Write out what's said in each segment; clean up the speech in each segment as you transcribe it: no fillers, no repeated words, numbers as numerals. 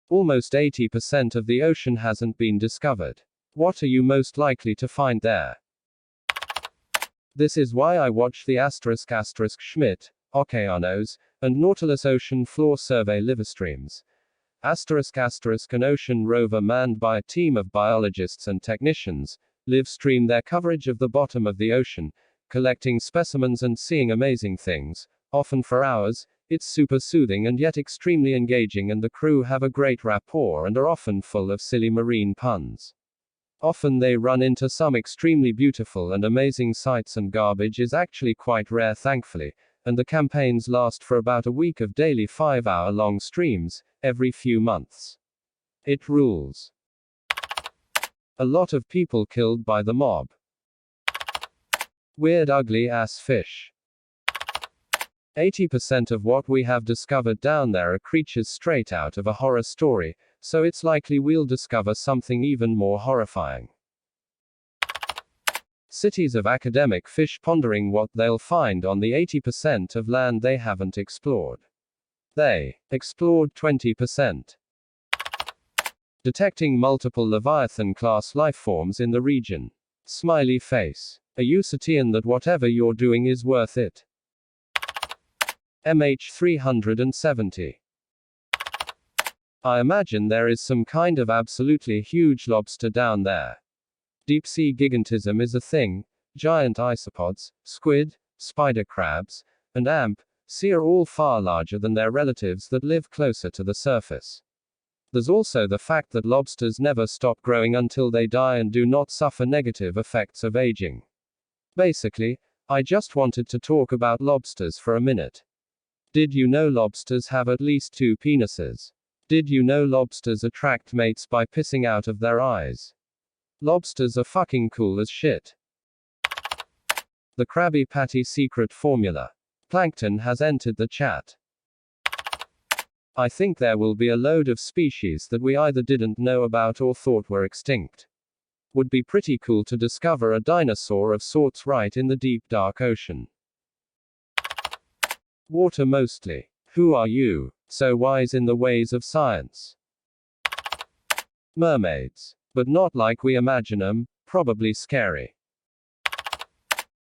Almost 80% of the ocean hasn't been discovered. What are you most likely to find there? This is why I watch the *** Schmidt, Okeanos, and Nautilus ocean floor survey livestreams. *** an ocean rover manned by a team of biologists and technicians, live stream their coverage of the bottom of the ocean, collecting specimens and seeing amazing things, often for hours. It's super soothing and yet extremely engaging, and the crew have a great rapport and are often full of silly marine puns. Often they run into some extremely beautiful and amazing sights, and garbage is actually quite rare, thankfully, and the campaigns last for about a week of daily 5-hour-long streams, every few months. It rules. A lot of people killed by the mob. Weird ugly ass fish. 80% of what we have discovered down there are creatures straight out of a horror story, so it's likely we'll discover something even more horrifying. Cities of academic fish pondering what they'll find on the 80% of land they haven't explored. They explored 20%. Detecting multiple Leviathan-class lifeforms in the region. Smiley face. Are you certain that whatever you're doing is worth it? MH370. I imagine there is some kind of absolutely huge lobster down there. Deep-sea gigantism is a thing. Giant isopods, squid, spider crabs, and sea are all far larger than their relatives that live closer to the surface. There's also the fact that lobsters never stop growing until they die and do not suffer negative effects of aging. Basically, I just wanted to talk about lobsters for a minute. Did you know lobsters have at least 2 penises? Did you know lobsters attract mates by pissing out of their eyes? Lobsters are fucking cool as shit. The Krabby Patty secret formula. Plankton has entered the chat. I think there will be a load of species that we either didn't know about or thought were extinct. Would be pretty cool to discover a dinosaur of sorts right in the deep dark ocean. Water mostly. Who are you, so wise in the ways of science? Mermaids. But not like we imagine them, probably scary.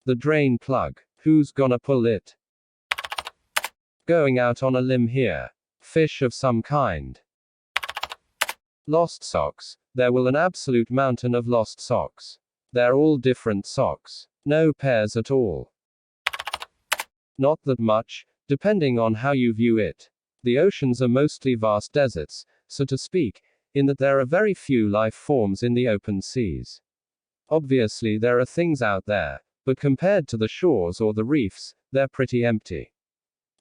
The drain plug. Who's gonna pull it? Going out on a limb here. Fish of some kind. Lost socks. There will an absolute mountain of lost socks. They're all different socks. No pairs at all. Not that much, depending on how you view it. The oceans are mostly vast deserts, so to speak, in that there are very few life forms in the open seas. Obviously there are things out there, but compared to the shores or the reefs, they're pretty empty.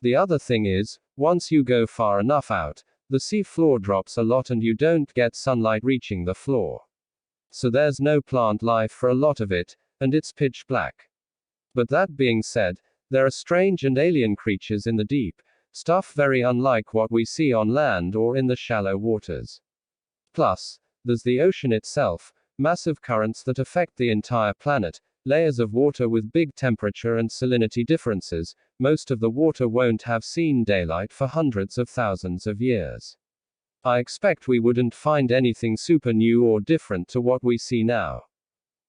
The other thing is, once you go far enough out, the sea floor drops a lot and you don't get sunlight reaching the floor. So there's no plant life for a lot of it, and it's pitch black. But that being said, there are strange and alien creatures in the deep, stuff very unlike what we see on land or in the shallow waters. Plus, there's the ocean itself, massive currents that affect the entire planet, layers of water with big temperature and salinity differences. Most of the water won't have seen daylight for hundreds of thousands of years. I expect we wouldn't find anything super new or different to what we see now.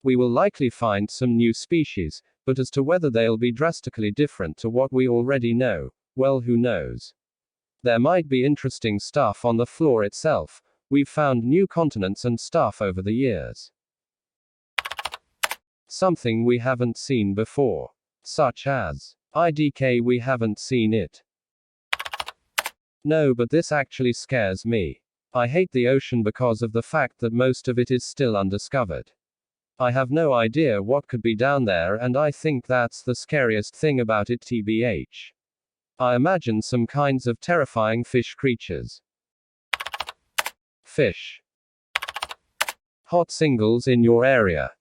We will likely find some new species, but as to whether they'll be drastically different to what we already know, well, who knows? There might be interesting stuff on the floor itself. We've found new continents and stuff over the years. Something we haven't seen before. Such as IDK, we haven't seen it. No, but this actually scares me. I hate the ocean because of the fact that most of it is still undiscovered. I have no idea what could be down there, and I think that's the scariest thing about it, tbh. I imagine some kinds of terrifying fish creatures. Fish. Hot singles in your area.